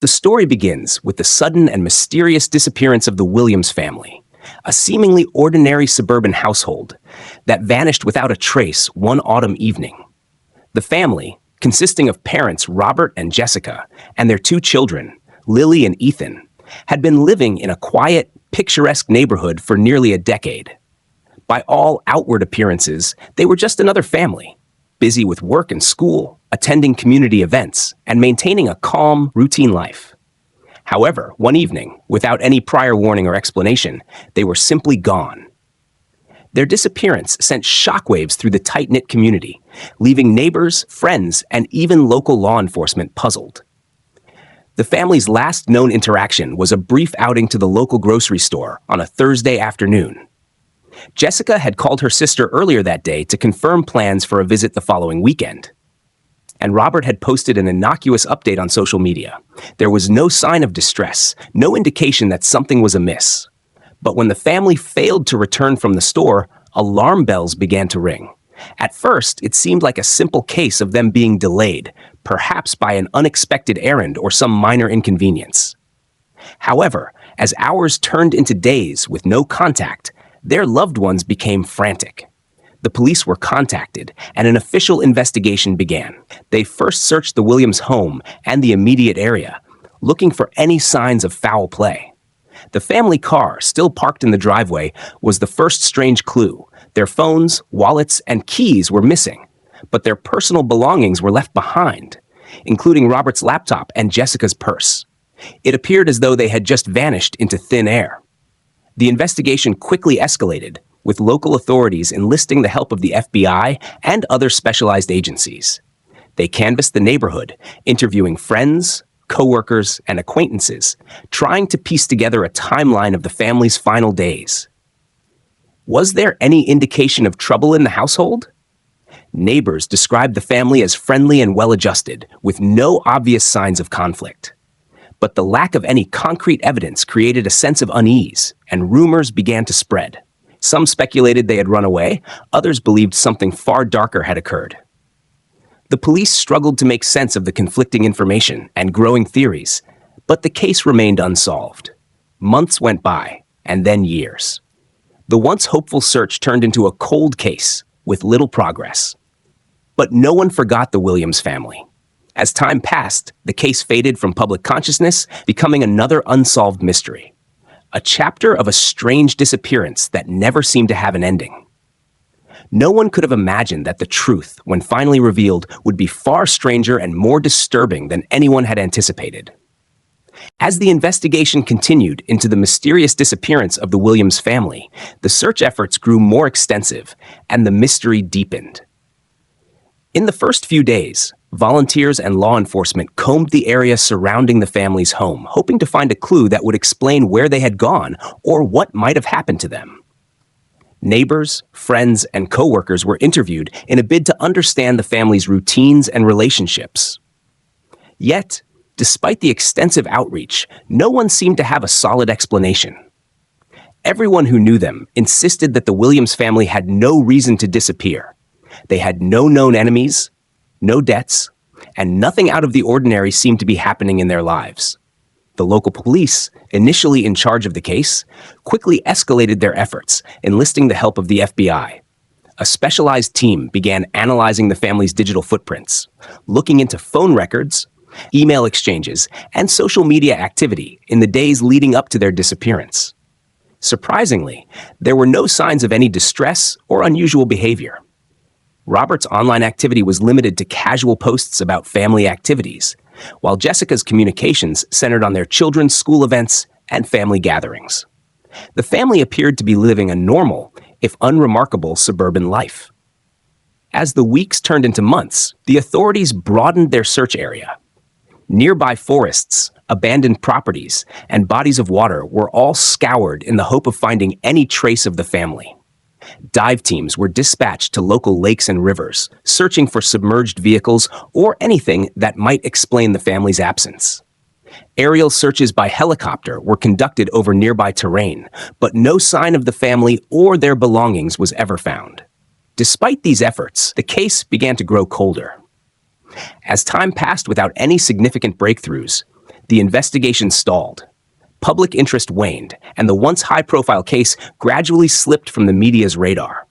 The story begins with the sudden and mysterious disappearance of the Williams family, a seemingly ordinary suburban household that vanished without a trace one autumn evening. The family, consisting of parents Robert and Jessica and their two children, Lily and Ethan, had been living in a quiet, picturesque neighborhood for nearly a decade. By all outward appearances, they were just another family, busy with work and school, attending community events, and maintaining a calm, routine life. However, one evening, without any prior warning or explanation, they were simply gone. Their disappearance sent shockwaves through the tight-knit community, leaving neighbors, friends, and even local law enforcement puzzled. The family's last known interaction was a brief outing to the local grocery store on a Thursday afternoon. Jessica had called her sister earlier that day to confirm plans for a visit the following weekend. And Robert had posted an innocuous update on social media. There was no sign of distress, no indication that something was amiss. But when the family failed to return from the store, alarm bells began to ring. At first, it seemed like a simple case of them being delayed, perhaps by an unexpected errand or some minor inconvenience. However, as hours turned into days with no contact, their loved ones became frantic. The police were contacted, and an official investigation began. They first searched the Williams home and the immediate area, looking for any signs of foul play. The family car, still parked in the driveway, was the first strange clue. Their phones, wallets, and keys were missing, but their personal belongings were left behind, including Robert's laptop and Jessica's purse. It appeared as though they had just vanished into thin air. The investigation quickly escalated, with local authorities enlisting the help of the FBI and other specialized agencies. They canvassed the neighborhood, interviewing friends, coworkers, and acquaintances, trying to piece together a timeline of the family's final days. Was there any indication of trouble in the household? Neighbors described the family as friendly and well-adjusted, with no obvious signs of conflict. But the lack of any concrete evidence created a sense of unease, and rumors began to spread. Some speculated they had run away, others believed something far darker had occurred. The police struggled to make sense of the conflicting information and growing theories, but the case remained unsolved. Months went by, and then years. The once hopeful search turned into a cold case, with little progress. But no one forgot the Williams family. As time passed, the case faded from public consciousness, becoming another unsolved mystery. A chapter of a strange disappearance that never seemed to have an ending. No one could have imagined that the truth, when finally revealed, would be far stranger and more disturbing than anyone had anticipated. As the investigation continued into the mysterious disappearance of the Williams family, the search efforts grew more extensive, and the mystery deepened. In the first few days, volunteers and law enforcement combed the area surrounding the family's home, hoping to find a clue that would explain where they had gone or what might have happened to them. Neighbors, friends, and coworkers were interviewed in a bid to understand the family's routines and relationships. Yet, despite the extensive outreach, no one seemed to have a solid explanation. Everyone who knew them insisted that the Williams family had no reason to disappear. They had no known enemies, no debts, and nothing out of the ordinary seemed to be happening in their lives. The local police, initially in charge of the case, quickly escalated their efforts, enlisting the help of the FBI. A specialized team began analyzing the family's digital footprints, looking into phone records, email exchanges, and social media activity in the days leading up to their disappearance. Surprisingly, there were no signs of any distress or unusual behavior. Robert's online activity was limited to casual posts about family activities, while Jessica's communications centered on their children's school events and family gatherings. The family appeared to be living a normal, if unremarkable, suburban life. As the weeks turned into months, the authorities broadened their search area. Nearby forests, abandoned properties, and bodies of water were all scoured in the hope of finding any trace of the family. Dive teams were dispatched to local lakes and rivers, searching for submerged vehicles or anything that might explain the family's absence. Aerial searches by helicopter were conducted over nearby terrain, but no sign of the family or their belongings was ever found. Despite these efforts, the case began to grow colder. As time passed without any significant breakthroughs, The investigation stalled. Public interest waned, and the once high-profile case gradually slipped from the media's radar.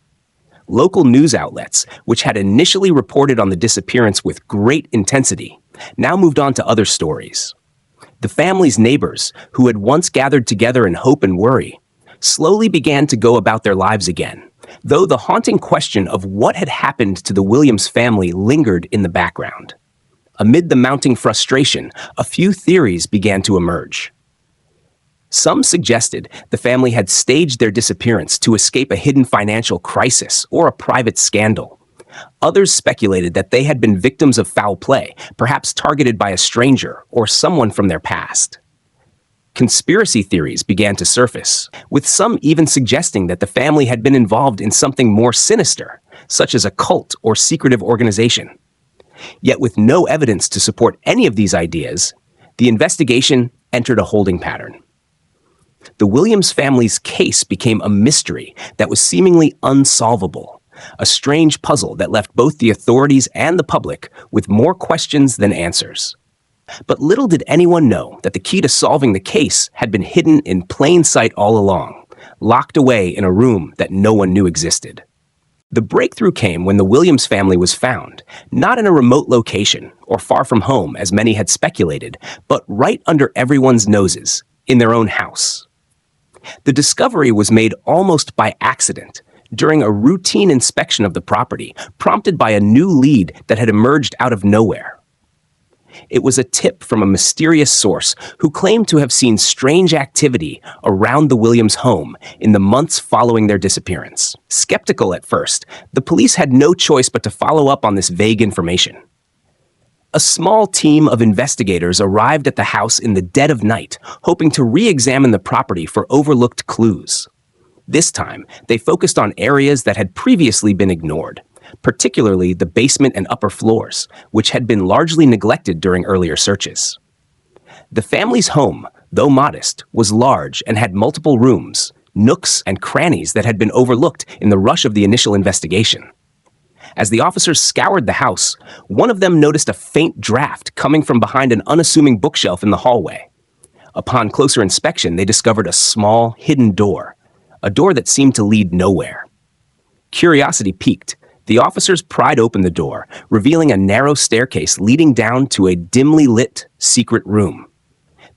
Local news outlets, which had initially reported on the disappearance with great intensity, now moved on to other stories. The family's neighbors, who had once gathered together in hope and worry, slowly began to go about their lives again, though the haunting question of what had happened to the Williams family lingered in the background. Amid the mounting frustration, a few theories began to emerge. Some suggested the family had staged their disappearance to escape a hidden financial crisis or a private scandal. Others speculated that they had been victims of foul play, perhaps targeted by a stranger or someone from their past. Conspiracy theories began to surface, with some even suggesting that the family had been involved in something more sinister, such as a cult or secretive organization. Yet with no evidence to support any of these ideas, the investigation entered a holding pattern. The Williams family's case became a mystery that was seemingly unsolvable, a strange puzzle that left both the authorities and the public with more questions than answers. But little did anyone know that the key to solving the case had been hidden in plain sight all along, locked away in a room that no one knew existed. The breakthrough came when the Williams family was found, not in a remote location or far from home as many had speculated, but right under everyone's noses, in their own house. The discovery was made almost by accident, during a routine inspection of the property, prompted by a new lead that had emerged out of nowhere. It was a tip from a mysterious source who claimed to have seen strange activity around the Williams home in the months following their disappearance. Skeptical at first, the police had no choice but to follow up on this vague information. A small team of investigators arrived at the house in the dead of night, hoping to re-examine the property for overlooked clues. This time, they focused on areas that had previously been ignored, particularly the basement and upper floors, which had been largely neglected during earlier searches. The family's home, though modest, was large and had multiple rooms, nooks, and crannies that had been overlooked in the rush of the initial investigation. As the officers scoured the house, one of them noticed a faint draft coming from behind an unassuming bookshelf in the hallway. Upon closer inspection, they discovered a small, hidden door, a door that seemed to lead nowhere. Curiosity piqued. The officers pried open the door, revealing a narrow staircase leading down to a dimly lit, secret room.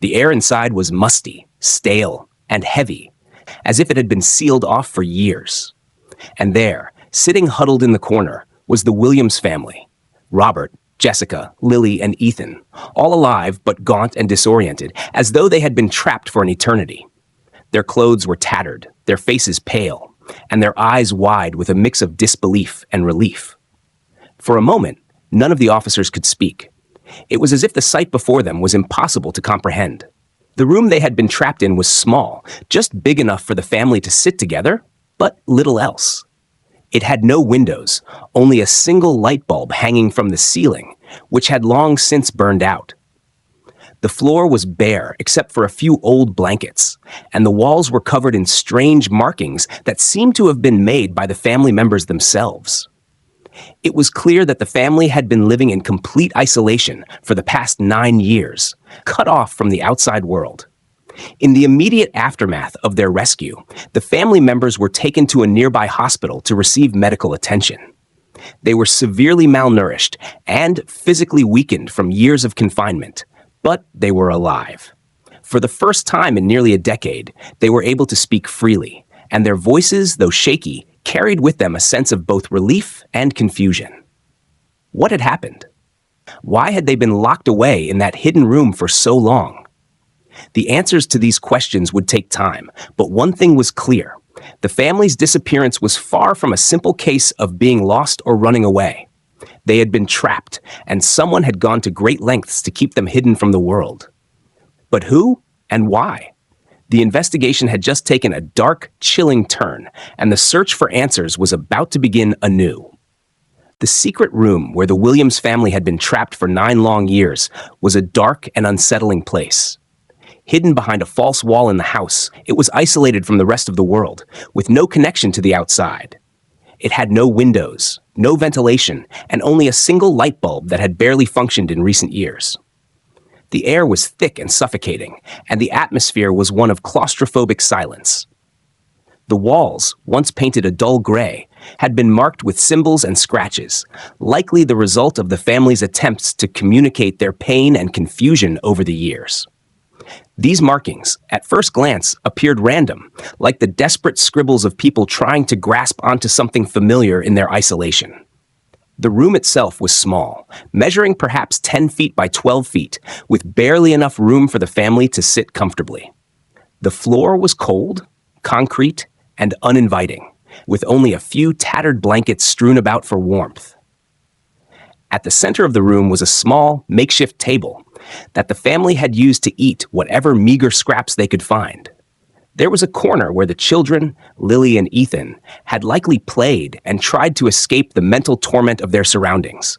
The air inside was musty, stale, and heavy, as if it had been sealed off for years. And there, sitting huddled in the corner, was the Williams family. Robert, Jessica, Lily, and Ethan, all alive but gaunt and disoriented, as though they had been trapped for an eternity. Their clothes were tattered, their faces pale, and their eyes wide with a mix of disbelief and relief. For a moment, none of the officers could speak. It was as if the sight before them was impossible to comprehend. The room they had been trapped in was small, just big enough for the family to sit together, but little else. It had no windows, only a single light bulb hanging from the ceiling, which had long since burned out. The floor was bare except for a few old blankets, and the walls were covered in strange markings that seemed to have been made by the family members themselves. It was clear that the family had been living in complete isolation for the past 9 years, cut off from the outside world. In the immediate aftermath of their rescue, the family members were taken to a nearby hospital to receive medical attention. They were severely malnourished and physically weakened from years of confinement, but they were alive. For the first time in nearly a decade, they were able to speak freely, and their voices, though shaky, carried with them a sense of both relief and confusion. What had happened? Why had they been locked away in that hidden room for so long? The answers to these questions would take time, but one thing was clear. The family's disappearance was far from a simple case of being lost or running away. They had been trapped, and someone had gone to great lengths to keep them hidden from the world. But who and why? The investigation had just taken a dark, chilling turn, and the search for answers was about to begin anew. The secret room where the Williams family had been trapped for 9 long years was a dark and unsettling place. Hidden behind a false wall in the house, it was isolated from the rest of the world, with no connection to the outside. It had no windows, no ventilation, and only a single light bulb that had barely functioned in recent years. The air was thick and suffocating, and the atmosphere was one of claustrophobic silence. The walls, once painted a dull gray, had been marked with symbols and scratches, likely the result of the family's attempts to communicate their pain and confusion over the years. These markings, at first glance, appeared random, like the desperate scribbles of people trying to grasp onto something familiar in their isolation. The room itself was small, measuring perhaps 10 feet by 12 feet, with barely enough room for the family to sit comfortably. The floor was cold, concrete, and uninviting, with only a few tattered blankets strewn about for warmth. At the center of the room was a small, makeshift table that the family had used to eat whatever meager scraps they could find. There was a corner where the children, Lily and Ethan, had likely played and tried to escape the mental torment of their surroundings.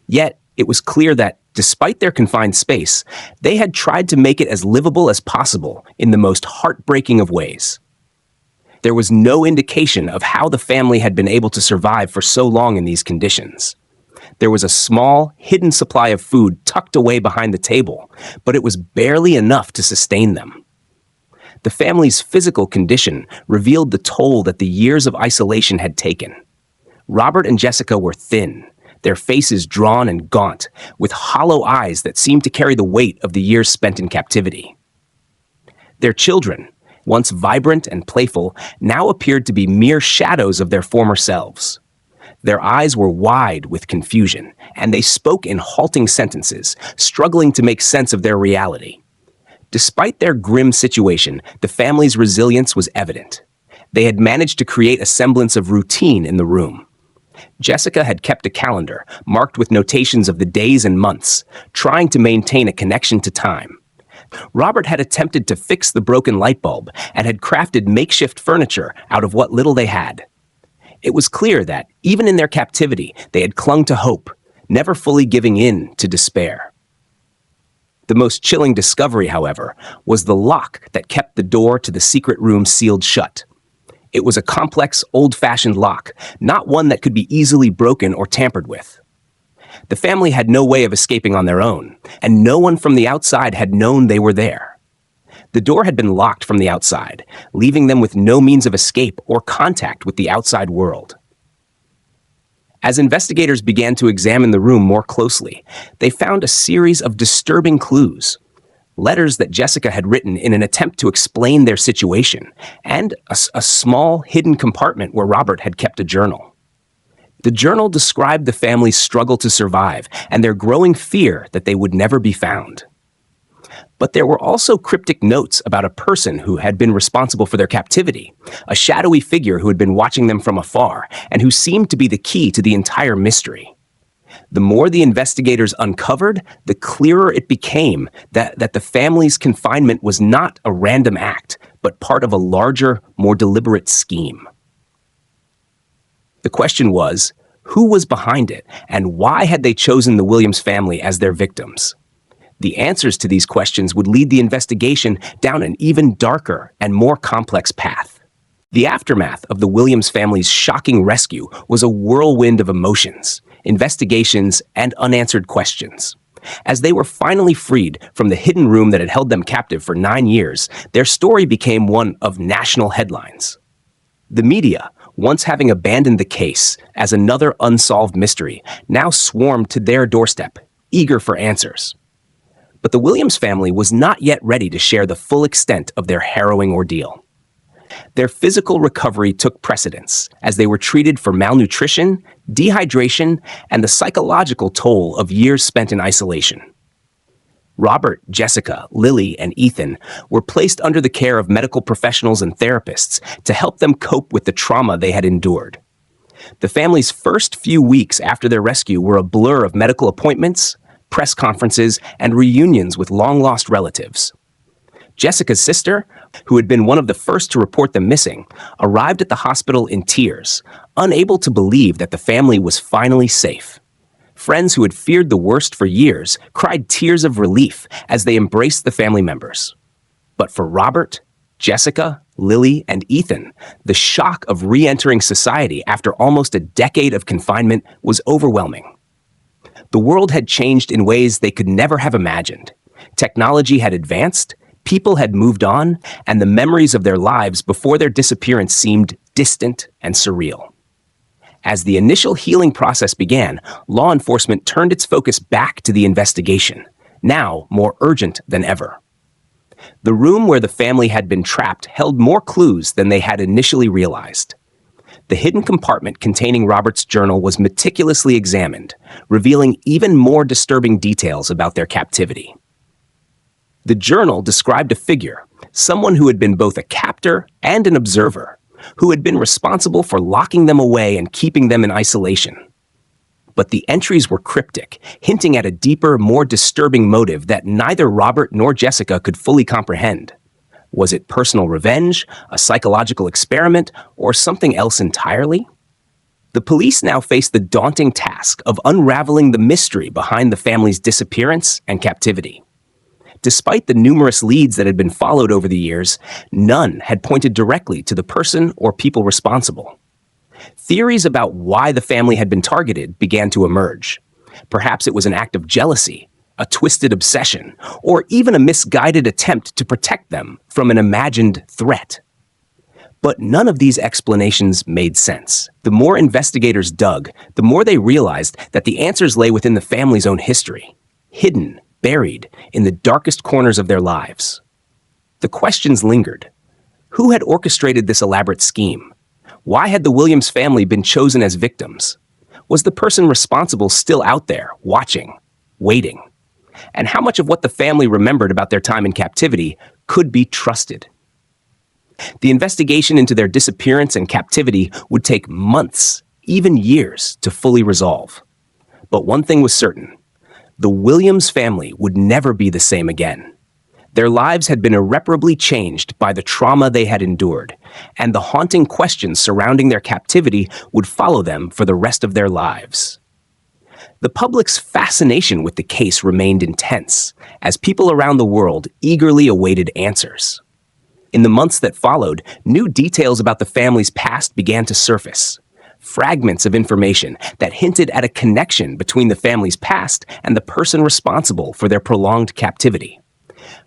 Yet, it was clear that, despite their confined space, they had tried to make it as livable as possible in the most heartbreaking of ways. There was no indication of how the family had been able to survive for so long in these conditions. There was a small, hidden supply of food tucked away behind the table, but it was barely enough to sustain them. The family's physical condition revealed the toll that the years of isolation had taken. Robert and Jessica were thin, their faces drawn and gaunt, with hollow eyes that seemed to carry the weight of the years spent in captivity. Their children, once vibrant and playful, now appeared to be mere shadows of their former selves. Their eyes were wide with confusion, and they spoke in halting sentences, struggling to make sense of their reality. Despite their grim situation, the family's resilience was evident. They had managed to create a semblance of routine in the room. Jessica had kept a calendar, marked with notations of the days and months, trying to maintain a connection to time. Robert had attempted to fix the broken light bulb and had crafted makeshift furniture out of what little they had. It was clear that, even in their captivity, they had clung to hope, never fully giving in to despair. The most chilling discovery, however, was the lock that kept the door to the secret room sealed shut. It was a complex, old-fashioned lock, not one that could be easily broken or tampered with. The family had no way of escaping on their own, and no one from the outside had known they were there. The door had been locked from the outside, leaving them with no means of escape or contact with the outside world. As investigators began to examine the room more closely, they found a series of disturbing clues. Letters that Jessica had written in an attempt to explain their situation, and a small, hidden compartment where Robert had kept a journal. The journal described the family's struggle to survive and their growing fear that they would never be found. But there were also cryptic notes about a person who had been responsible for their captivity, a shadowy figure who had been watching them from afar and who seemed to be the key to the entire mystery. The more the investigators uncovered, the clearer it became that the family's confinement was not a random act, but part of a larger, more deliberate scheme. The question was, who was behind it, and why had they chosen the Williams family as their victims? The answers to these questions would lead the investigation down an even darker and more complex path. The aftermath of the Williams family's shocking rescue was a whirlwind of emotions, investigations, and unanswered questions. As they were finally freed from the hidden room that had held them captive for 9 years, their story became one of national headlines. The media, once having abandoned the case as another unsolved mystery, now swarmed to their doorstep, eager for answers. But the Williams family was not yet ready to share the full extent of their harrowing ordeal. Their physical recovery took precedence as they were treated for malnutrition, dehydration, and the psychological toll of years spent in isolation. Robert, Jessica, Lily, and Ethan were placed under the care of medical professionals and therapists to help them cope with the trauma they had endured. The family's first few weeks after their rescue were a blur of medical appointments, press conferences, and reunions with long-lost relatives. Jessica's sister, who had been one of the first to report them missing, arrived at the hospital in tears, unable to believe that the family was finally safe. Friends who had feared the worst for years cried tears of relief as they embraced the family members. But for Robert, Jessica, Lily, and Ethan, the shock of re-entering society after almost a decade of confinement was overwhelming. The world had changed in ways they could never have imagined. Technology had advanced, people had moved on, and the memories of their lives before their disappearance seemed distant and surreal. As the initial healing process began, law enforcement turned its focus back to the investigation, now more urgent than ever. The room where the family had been trapped held more clues than they had initially realized. The hidden compartment containing Robert's journal was meticulously examined, revealing even more disturbing details about their captivity. The journal described a figure, someone who had been both a captor and an observer, who had been responsible for locking them away and keeping them in isolation. But the entries were cryptic, hinting at a deeper, more disturbing motive that neither Robert nor Jessica could fully comprehend. Was it personal revenge, a psychological experiment, or something else entirely? The police now faced the daunting task of unraveling the mystery behind the family's disappearance and captivity. Despite the numerous leads that had been followed over the years, none had pointed directly to the person or people responsible. Theories about why the family had been targeted began to emerge. Perhaps it was an act of jealousy, a twisted obsession, or even a misguided attempt to protect them from an imagined threat. But none of these explanations made sense. The more investigators dug, the more they realized that the answers lay within the family's own history, hidden, buried in the darkest corners of their lives. The questions lingered. Who had orchestrated this elaborate scheme? Why had the Williams family been chosen as victims? Was the person responsible still out there, watching, waiting? And how much of what the family remembered about their time in captivity could be trusted? The investigation into their disappearance and captivity would take months, even years, to fully resolve. But one thing was certain: the Williams family would never be the same again. Their lives had been irreparably changed by the trauma they had endured, and the haunting questions surrounding their captivity would follow them for the rest of their lives. The public's fascination with the case remained intense, as people around the world eagerly awaited answers. In the months that followed, new details about the family's past began to surface. Fragments of information that hinted at a connection between the family's past and the person responsible for their prolonged captivity.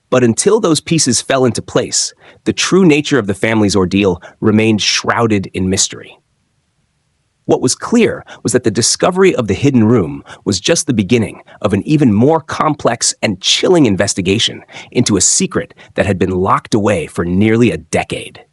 But until those pieces fell into place, the true nature of the family's ordeal remained shrouded in mystery. What was clear was that the discovery of the hidden room was just the beginning of an even more complex and chilling investigation into a secret that had been locked away for nearly a decade.